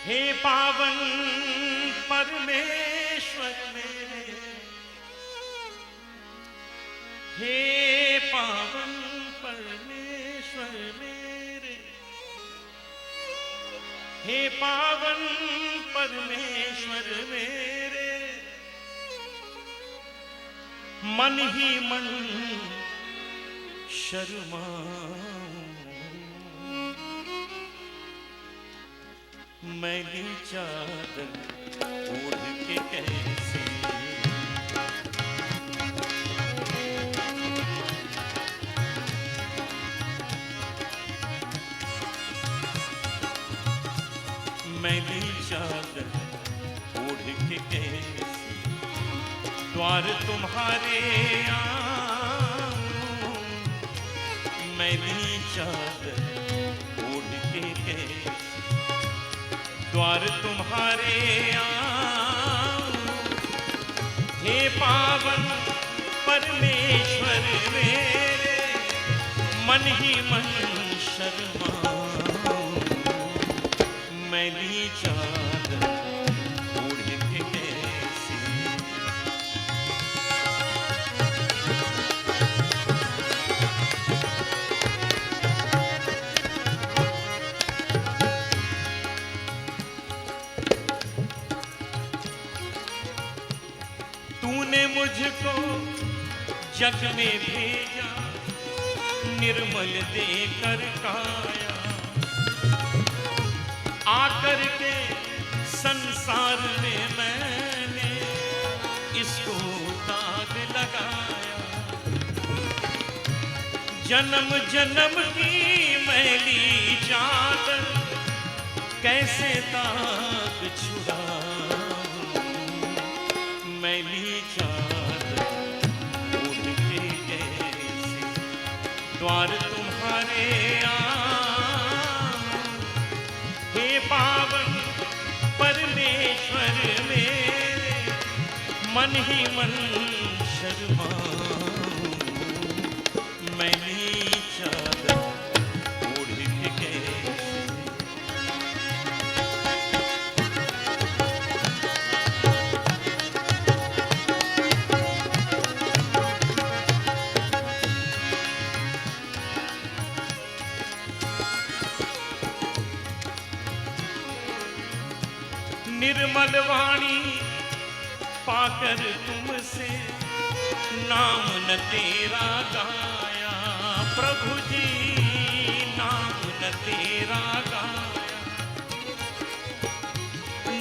हे पावन परमेश्वर मेरे, हे पावन परमेश्वर मेरे, हे पावन परमेश्वर मेरे, मन ही मन शर्माऊं, मैली चादर ओढ़ के कैसे, मैली चादर ओढ़ के कैसे द्वार तुम्हारे आऊं, मैली चादर ओढ़ के कैसे द्वार तुम्हारे आऊं, हे पावन परमेश्वर मेरे, मन ही मन शर्माऊं, मैली चादर ओढ़ के कैसे। तूने मुझको जग में भेजा, निर्मल देकर काया, आकर के संसार में मैंने इसको दाग लगाया, जन्म जन्म की मैली चादर कैसे दाग छुड़ाऊं, मैली चादर ओढ़ के कैसे द्वार तुम्हारे आऊं, हे पावन परमेश्वर मेरे, मन ही मन शर्माऊं, मैली चादर ओढ़ के कैसे। निर्मल वाणी पाकर तुमसे नाम न तेरा गाया, प्रभु जी नाम न तेरा गाया,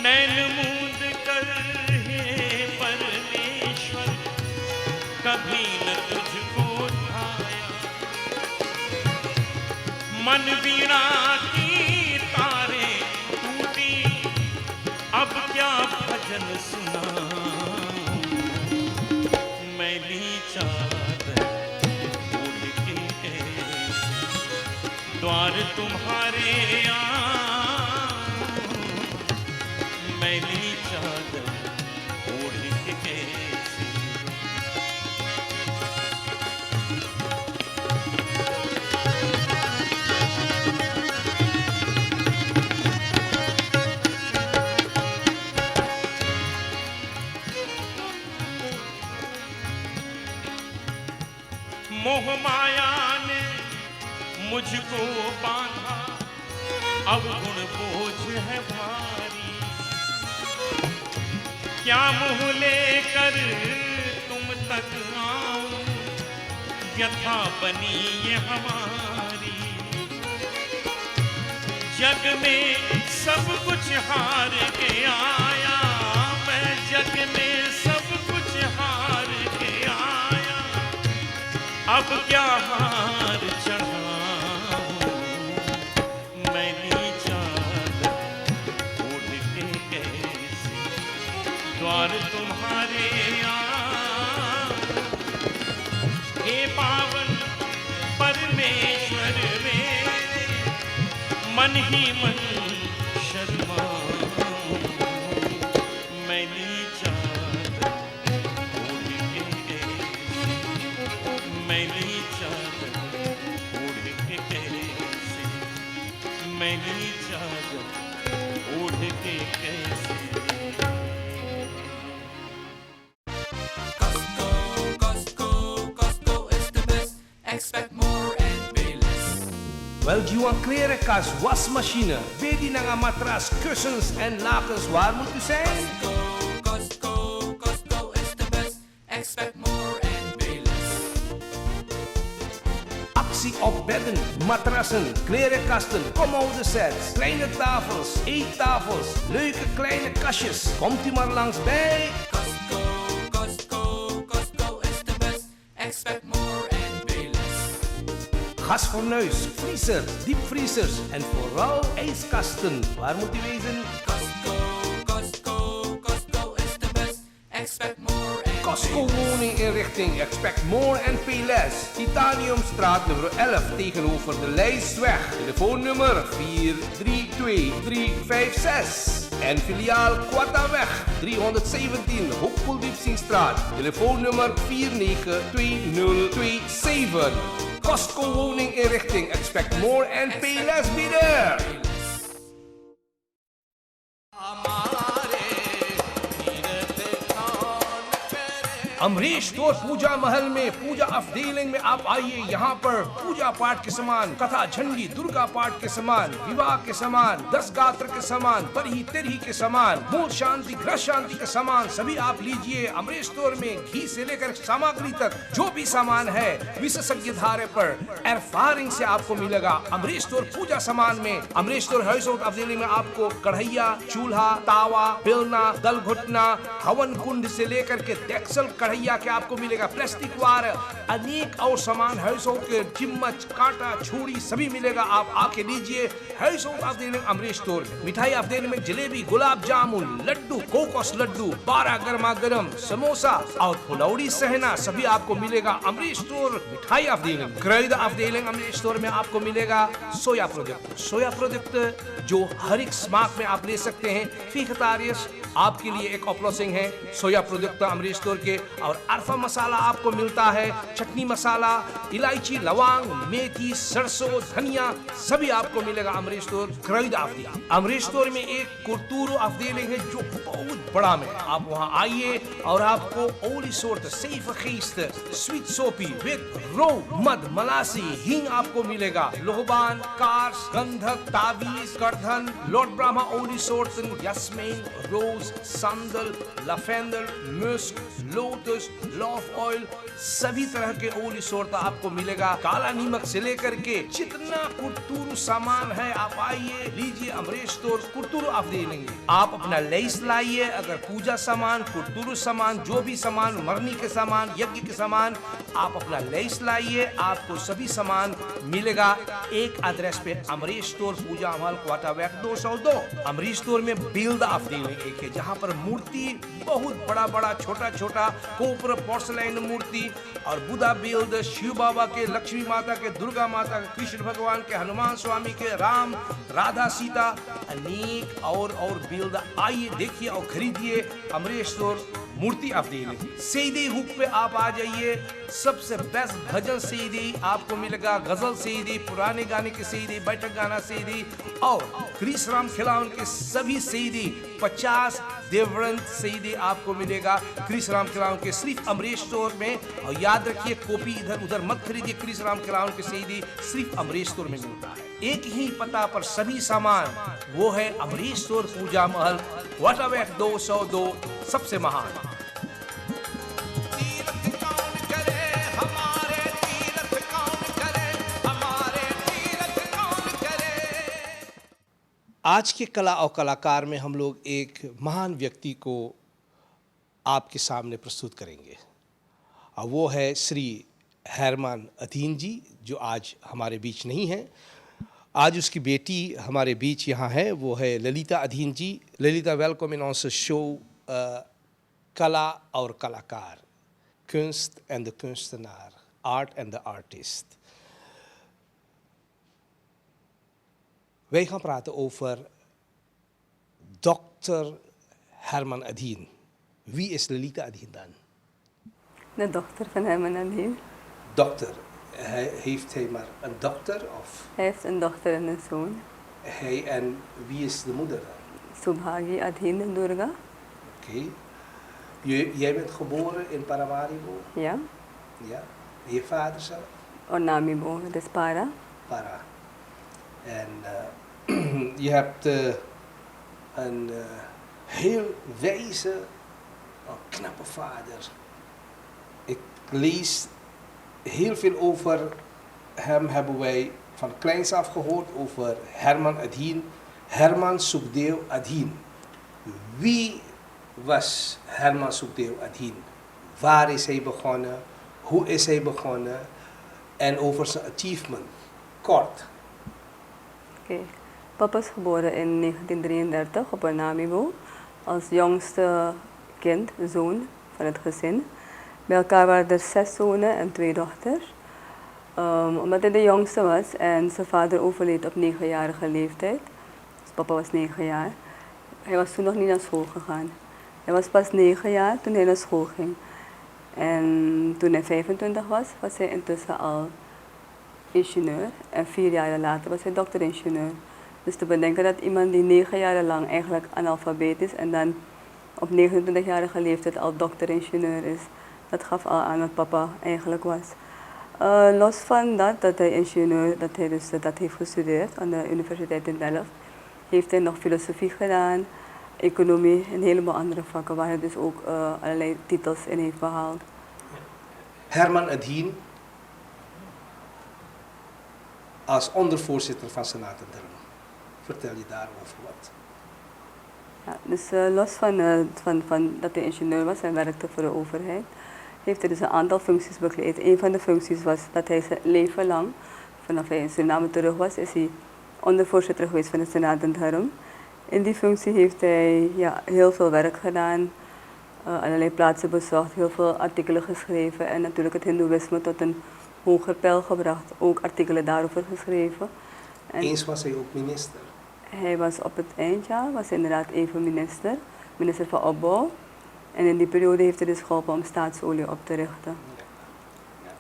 नैन मूंद कर हे परमेश्वर कभी न तुझको ध्याया, मन वीणा की तारे टूटी, अब क्या भजन सुनाऊं, मैली चादर ओढ़ के कैसे द्वार तुम्हारे आऊं, मैली चादर ओढ़ के कैसे। मोह माया ने मुझको बांधा, अवगुण बोझ है भारी, क्या मुँह लेकर तुम तक आऊं, व्यथा बनी ये हमारी, जग में सब कुछ हार के आया, मैं जग में सब कुछ हार के आया, अब क्या हार चढ़ाऊं, मैली चादर ओढ़ के कैसे द्वार तुम्हारे आऊं, हे पावन परमेश्वर मेरे, मन ही मन शर्माऊं, मैली चादर ओढ़ के कैसे, मैली चादर ओढ़ के कैसे, मैली चादर ओढ़ कैसे। Costco is the best. Expect more and pay less. Wel, Juan Klerekas wasmachine, weet je naar matras, kussens en lakens, waar moet u zijn? Costco is the best. Expect more and pay less. Actie op bedden, matrassen, klerenkasten, commode sets, kleine tafels, eettafels, leuke kleine kastjes. Komt u maar langs bij Costco is the best. Expect more and pay less. gasfornuis, vriezer, diepvriezers en vooral ijskasten. Waar moet u wezen? Costco is the best. Expect more and Costco woninginrichting, expect more and pay less. Titaniumstraat nummer 11 tegenover de Lijstweg. Telefoonnummer 432-356. En filiaal Quattaweg 317 Hoekpoeldiepsingstraat. Telefoonnummer 492027. Costco woninginrichting, expect more and pay less, be there. Amrish store Puja Mahal में पूजा अफडेलिंग में आप आइए। यहाँ पर पूजा पाठ के सामान, कथा झंडी, दुर्गा पाठ के सामान, विवाह के सामान, 10 गात्र के सामान, परही तिरही के सामान, मूल शांति ग्रह शांति के सामान सभी आप लीजिए। अमरीश स्टोर में घी से लेकर सामग्री तक जो भी सामान है विशेषज्ञ धारे पर एरफारिंग से आपको मिलेगा। अमरीश स्टोर पूजा सामान में अमरीश स्टोर हाउस अफडेलिंग में आपको कढ़ैया, चूल्हा, तावा, बेलना, दल घुटना, हवन कुंड से लेकर के डेक्सल कढ़ैया के आपको मिलेगा। प्लास्टिक वार अनेक और सामान हाउस के चिम्मच, कांटा, छुरी सभी मिलेगा। आप आके लीजिए हाउस अफडेलिंग अमरीश स्टोर। मिठाई अफडेलिंग में जलेबी, गुलाब जामुन, लड्डू, कोकोस लड्डू, 12 गर्मा गर्म समोसा और फुलौड़ी सहना सभी आपको मिलेगा अमरीश स्टोर मिठाई अफडेलिंग। क्रय अफडेलिंग अमरीश स्टोर में आपको मिलेगा सोया प्रोडक्ट जो हर एक स्मार्ट में आप ले सकते हैं। फीखतारियस आपके लिए एक ऑप्लोसिंग है सोया प्रोडक्ट अमरीश स्टोर के। और अरफा मसाला आपको मिलता है, चटनी मसाला, इलायची, लौंग, मेथी, सरसों, धनिया सभी आपको मिलेगा अमरीश स्टोर क्रय अफडेलिंग। अमरीश स्टोर में एक कुर्तूरू अफडेलिंग है जो बहुत बड़ा में। आप वहां आइए और आपको ओली सोर्ट सेफ खीस्त स्वीट सोपी विद रो मद मलासी हींग आपको मिलेगा। लोहबान, कार्स, गंधक, तावीज, करधन, लॉर्ड ब्राह्मा ओली सोर्ट, यास्मीन, रोज, संदल, लफेंडर, मस्क, लोटस, लॉफ ऑयल सभी तरह के ओली सोर्ट आपको मिलेगा। काला नमक से लेकर के जितना कुर्तूरू सामान है आप आइए लीजिए अमरीश स्टोर कुर्तूरू अफडेलिंग। आप अपना लेस लाइए। अगर पूजा सामान, कुर्तूरू सामान, जो भी सामान, मरनी के सामान, यज्ञ के सामान, आप अपना लेस लाइए। आपको सभी सामान मिलेगा एक एड्रेस पे अमरीश स्टोर पूजा महल क्वार्टर 202। अमरीश स्टोर में बिल्ड अफडेलिंग एक है जहाँ पर मूर्ति बहुत बड़ा बड़ा, छोटा छोटा कोपर पोर्सलाइन मूर्ति और बुद्धा बिल्ड, शिव बाबा के, लक्ष्मी माता के, दुर्गा माता के, कृष्ण भगवान के, हनुमान स्वामी के, राम, राधा, सीता अनेक और बिल्ड आइए देखिए और खरीदिए। अमरीश स्टोर मूर्ति अफडेलिंग। सीधी हुक पे आप आ जाइए। सबसे बेस्ट भजन सीडी आपको मिलेगा, गजल सीडी, पुराने गाने की सीडी, बैठक गाना सीडी और क्रिस राम खिलावन के सभी सीडी 50 देवरंत सीडी आपको मिलेगा क्रिस राम खिलावन के सिर्फ अमरीश स्टोर में। और याद रखिए कॉपी इधर उधर मत खरीदिए। क्रिस राम खिलावन के सीडी सिर्फ अमरीश स्टोर में मिलता है। एक ही पता पर सभी सामान, वो है अमरीश स्टोर पूजा महल क्वार्टर 202 सबसे महान। आज के कला और कलाकार में हम लोग एक महान व्यक्ति को आपके सामने प्रस्तुत करेंगे और वो है श्री हरमान अधीन जी जो आज हमारे बीच नहीं हैं। आज उसकी बेटी हमारे बीच यहाँ है, वो है Lalita Adheen ji. Lalita, welcome in on show कला और कलाकार, kunst en de kunstenaar, art en de artist. Wij gaan praten over Dr. Herman Adien. Wie is Lelita Adien dan? De dochter van Herman Adien. Dokter. Heeft hij maar een dochter? Of? Hij heeft een dochter en een zoon. En wie is de moeder dan? Subhagi Adhin Durga. Oké. Jij bent geboren in Paramaribo? Ja. Ja. En je vader zelf? Onamibo, dat is Para. Para. En je hebt een heel wijze, knappe vader. Ik lees heel veel over hem, hebben wij van kleins af gehoord, over Herman Adhin. Herman Sukhdeo Adhin. Wie was Herman Sukhdeo Adhin? Waar is hij begonnen? Hoe is hij begonnen? En over zijn achievement. Kort. Oké. Papa is geboren in 1933 op Onamibo. Als jongste kind, zoon van het gezin. Bij elkaar waren er 6 zonen en 2 dochters. Omdat hij de jongste was en zijn vader overleed op 9-jarige leeftijd. Dus papa was 9 jaar. Hij was toen nog niet naar school gegaan. Hij was pas 9 jaar toen hij naar school ging. En toen hij 25 was, was hij intussen al ingenieur. En 4 jaar later was hij dokter-ingenieur. Dus te bedenken dat iemand die 9 jaar lang eigenlijk analfabeet is en dan op 29-jarige leeftijd al dokter-ingenieur is, dat gaf al aan wat papa eigenlijk was. Los van dat hij ingenieur, dat hij dus dat heeft gestudeerd aan de Universiteit in Delft, heeft hij nog filosofie gedaan, economie en een heleboel andere vakken waar hij dus ook allerlei titels in heeft behaald. Herman Adhin als ondervoorzitter van Sanatan Dharma. Vertel je daarover wat? Ja, dus los van dat hij ingenieur was en werkte voor de overheid, heeft hij dus een aantal functies bekleed. Een van de functies was dat hij zijn leven lang, vanaf hij in Suriname terug was, is hij ondervoorzitter geweest van de Sanatan Dharma. In die functie heeft hij heel veel werk gedaan, allerlei plaatsen bezocht, heel veel artikelen geschreven en natuurlijk het hindoeïsme tot een hoger peil gebracht, ook artikelen daarover geschreven. En eens was hij ook minister. hij was op het eindjaar, was hij inderdaad even minister van Opbouw. En in die periode heeft hij dus geholpen om staatsolie op te richten. Ja.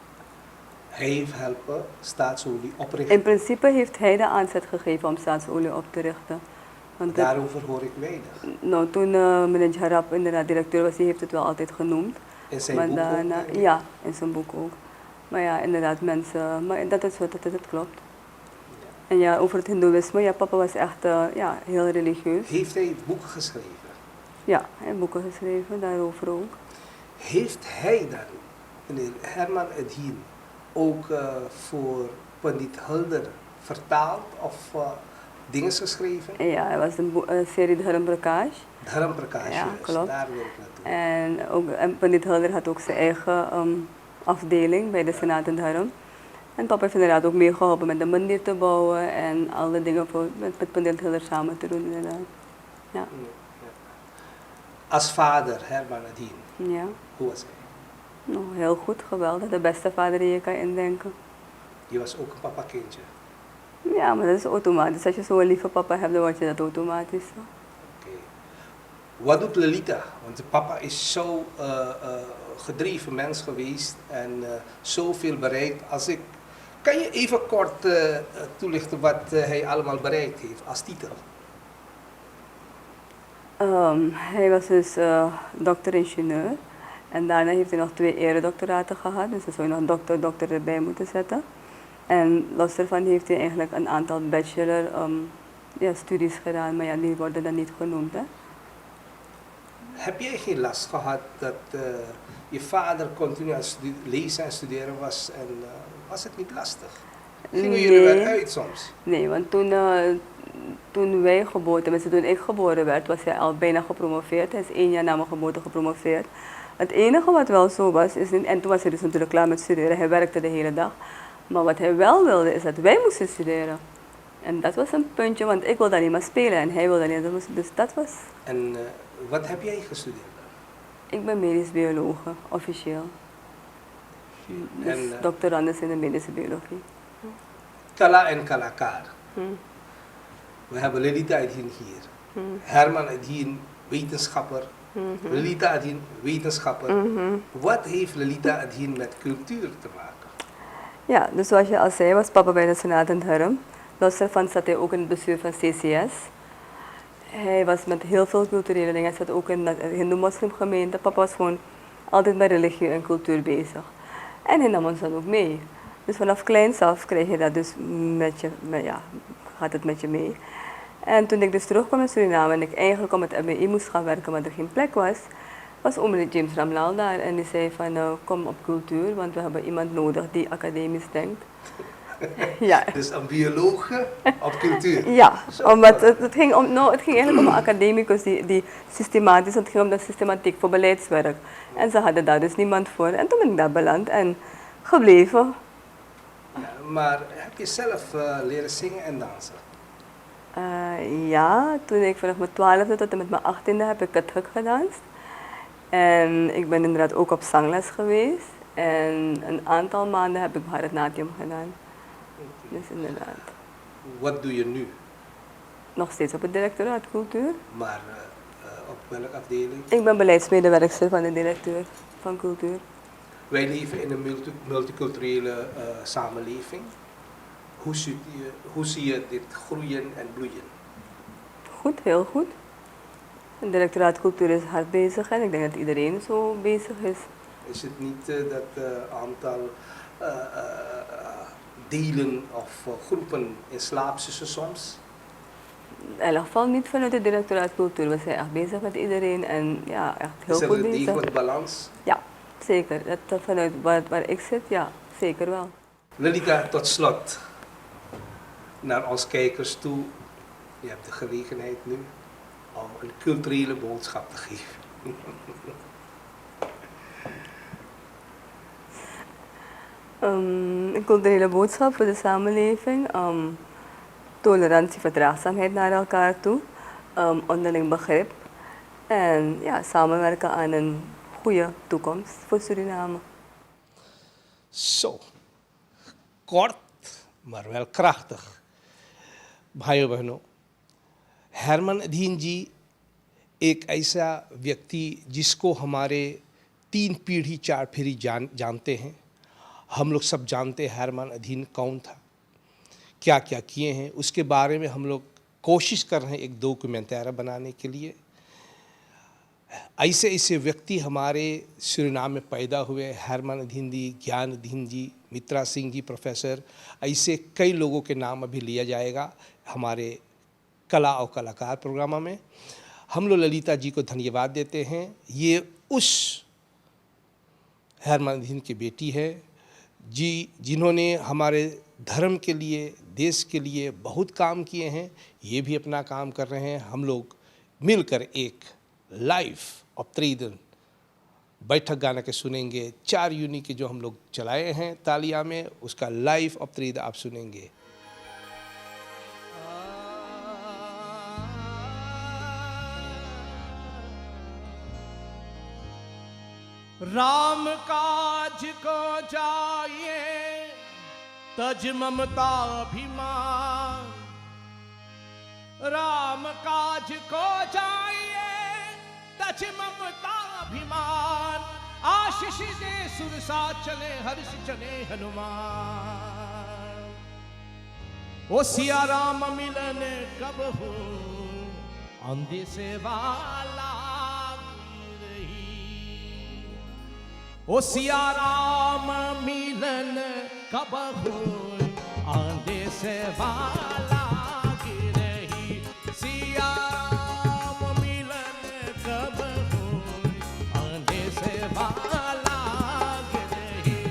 Hij heeft helpen staatsolie oprichten. In principe heeft hij de aanzet gegeven om staatsolie op te richten. Want Daarover hoor ik weinig. nou, toen meneer Jarab inderdaad directeur was, die heeft het wel altijd genoemd. In zijn Maar boek daarna, ook? ja, in zijn boek ook. Maar ja, inderdaad, mensen, maar dat is het klopt. En ja, over het hindoeïsme, ja, papa was echt heel religieus. Heeft hij boeken geschreven? Ja, hij heeft boeken geschreven, daarover ook. Heeft hij dan, meneer Herman Adhin, ook voor Pandit Hulder vertaald of dingen geschreven? Ja, hij was een serie Dharma Prakash. Dharma Prakash, Ja, juist. klopt. Daar wil ik naartoe. En Pandit Hulder had ook zijn eigen afdeling bij de Sanatan Dharma. En papa heeft inderdaad ook meegeholpen met de mandir te bouwen en alle dingen met Pandit Hulder samen te doen inderdaad. Ja. Ja. Als vader, Herman Adhin, Ja, hoe was hij? nou, heel goed, geweldig. De beste vader die je kan indenken. Je was ook een papa-kindje. Ja, maar dat is automatisch. Als je zo'n lieve papa hebt, dan word je dat automatisch. Oké. Wat doet Lelita? Want papa is zo gedreven mens geweest en zoveel bereikt. Kan je even kort toelichten wat hij allemaal bereikt heeft als titel? Hij was dus dokter-ingenieur. En daarna heeft hij nog 2 eredoctoraten gehad. Dus dan zou je nog dokter erbij moeten zetten. En los daarvan heeft hij eigenlijk een aantal bachelor studies gedaan. Maar ja, die worden dan niet genoemd. Hè? Heb jij geen last gehad dat je vader continu aan het lezen en studeren was en was het niet lastig? Gingen jullie wel uit soms? Nee, want toen ik geboren werd, was hij al bijna gepromoveerd. Hij is 1 jaar na mijn geboorte gepromoveerd. Het enige wat wel zo was, en toen was hij dus natuurlijk klaar met studeren, hij werkte de hele dag. Maar wat hij wel wilde, is dat wij moesten studeren. En dat was een puntje, want ik wilde alleen maar spelen en hij wilde alleen maar. Dus dat was... En wat heb jij gestudeerd? Ik ben medisch biologe, officieel. Dus En, doctorandus in de medische biologie. Kala en Kalakar. We hebben Lelita Adhin hier. Herman Adhin, wetenschapper. Lelita Adhin, wetenschapper. Wat heeft Lelita Adhin met cultuur te maken? Ja, dus zoals je al zei, was papa bij de Sanatan Dharma. Los daarvan zat hij ook in het bestuur van CCS. Hij was met heel veel culturele dingen. Hij zat ook in de Hindoe-moslimgemeente. Papa was gewoon altijd met religie en cultuur bezig. En hij nam ons dan ook mee. Dus vanaf kleins af krijg je dat dus gaat het met je mee. En toen ik dus terugkwam in Suriname en ik eigenlijk op het MBI moest gaan werken, maar er geen plek was, was oom James Ramlaal daar. En die zei van, kom op cultuur, want we hebben iemand nodig die academisch denkt. Ja. Dus een bioloog op cultuur. Ja, omdat het ging eigenlijk om een academicus die systematisch, het ging om de systematiek voor beleidswerk. En ze hadden daar dus niemand voor. En toen ben ik daar beland en gebleven. Ja, maar heb je zelf leren zingen en dansen? Ja, toen ik vanaf mijn 12e tot en met mijn 18e heb ik Kathak gedanst. En ik ben inderdaad ook op zangles geweest. En een aantal maanden heb ik Bharatnatyam gedaan. Dus inderdaad. Wat doe je nu? Nog steeds op het directoraat cultuur. Maar op welke afdeling? Ik ben beleidsmedewerkster van de directeur van cultuur. Wij leven in een multiculturele samenleving. Hoe zie je dit groeien en bloeien? Goed, heel goed. Het directoraat cultuur is hard bezig en ik denk dat iedereen zo bezig is. Is het niet dat aantal delen of groepen in slaap zussen soms? In elk geval niet vanuit het directoraat cultuur. We zijn echt bezig met iedereen en ja, echt heel Is er goed een bezig. degelijk balans? Ja, zeker. Dat vanuit waar ik zit, ja, zeker wel. Lelika, tot slot, naar ons kijkers toe. Je hebt de gelegenheid nu om een culturele boodschap te geven. Een culturele boodschap voor de samenleving. Tolerantie, verdraagzaamheid naar elkaar toe. Onderling begrip. En ja, samenwerken aan een goede toekomst voor Suriname. Zo, kort, maar wel krachtig. भाइयों बहनों, हरमन अधीन जी एक ऐसा व्यक्ति जिसको हमारे 3 पीढ़ी 4 पीढ़ी जानते हैं। हम लोग सब जानते हैं हरमन अधीन कौन था, क्या क्या किए हैं, उसके बारे में हम लोग कोशिश कर रहे हैं एक डॉक्यूमेंट्री बनाने के लिए। ऐसे ऐसे व्यक्ति हमारे सुरीनाम में पैदा हुए, हरमन अधीन जी, ज्ञान अधीन जी, मित्रा सिंह जी प्रोफेसर, ऐसे कई लोगों के नाम अभी लिया जाएगा हमारे कला और कलाकार प्रोग्राम में। हम लोग ललिता जी को धन्यवाद देते हैं। ये उस हरमन अधीन की बेटी है जिन्होंने हमारे धर्म के लिए, देश के लिए बहुत काम किए हैं। ये भी अपना काम कर रहे हैं। हम लोग मिलकर एक लाइफ ऑफ 3 दिन बैठक गाना के सुनेंगे। 4 यूनी के जो हम लोग चलाए हैं तालिया में, उसका लाइफ ऑफ 3 दिन आप सुनेंगे। राम काज को जाइए तज ममता अभिमान, राम काज को जाइए तज ममता अभिमान, आशीष दे सुरसा चले हर्ष चले हनुमान। ओ सिया राम मिलन कब हो अंधे से वाला, ओ सिया राम मिलन कब हो आंधे से वाला गिरही, सिया राम मिलन कब हो आंधे से वाला गिरही।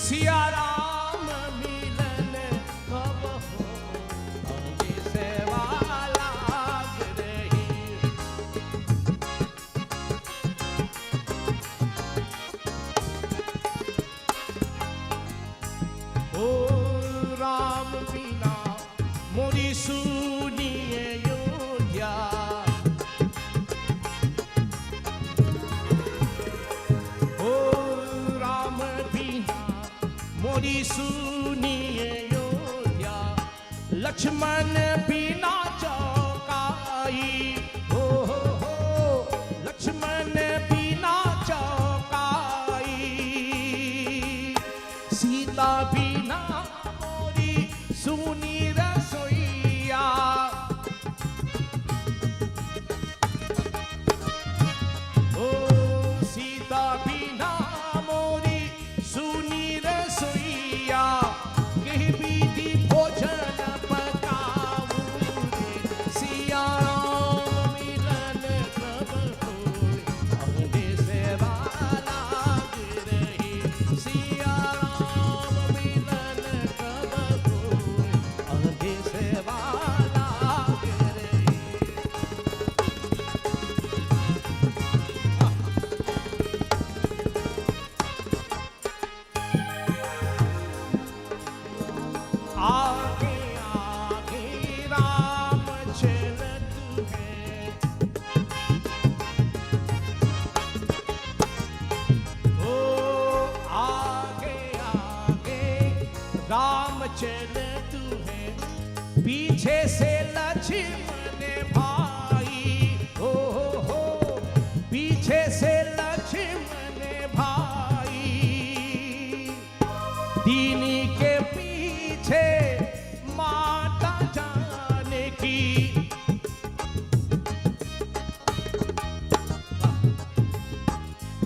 सिया राम मिलन कब हो आंधे से वाला गिरही। ओ राम बिना मोरी सुनिए अयोध्या, ओ राम बिना मोरी सुनिए अयोध्या, लक्ष्मण बिना चौकाई, हो लक्ष्मण बिना चौकाई। पीछे से लक्ष्मण भाई, हो पीछे से लक्ष्मण भाई, दीनी के पीछे माता जानकी,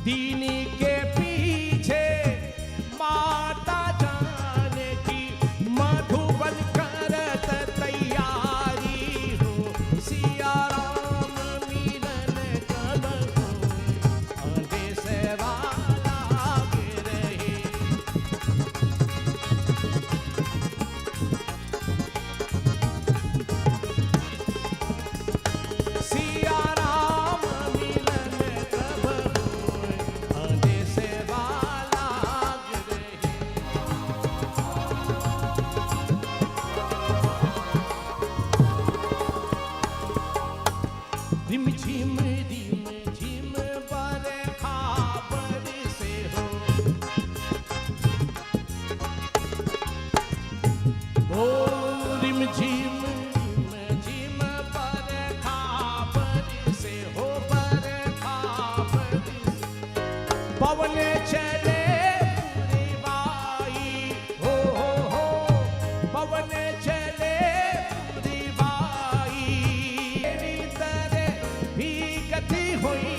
दीनी के पीछे माता जानकी, मधुबन करत तैयारी हो, सिया राम मिलन कब होए, आदेश वाला के रहे। सिया राम मिलन कब होए, आदेश वाला के रहे। रिम झिम बरखा बरसे हो, ओ रिम झिम बरखा बरसे हो, बरखा बरसे, पवन चले पूरी हो, पवन चले पूरी बाई, तेरी तरह भी गति हुई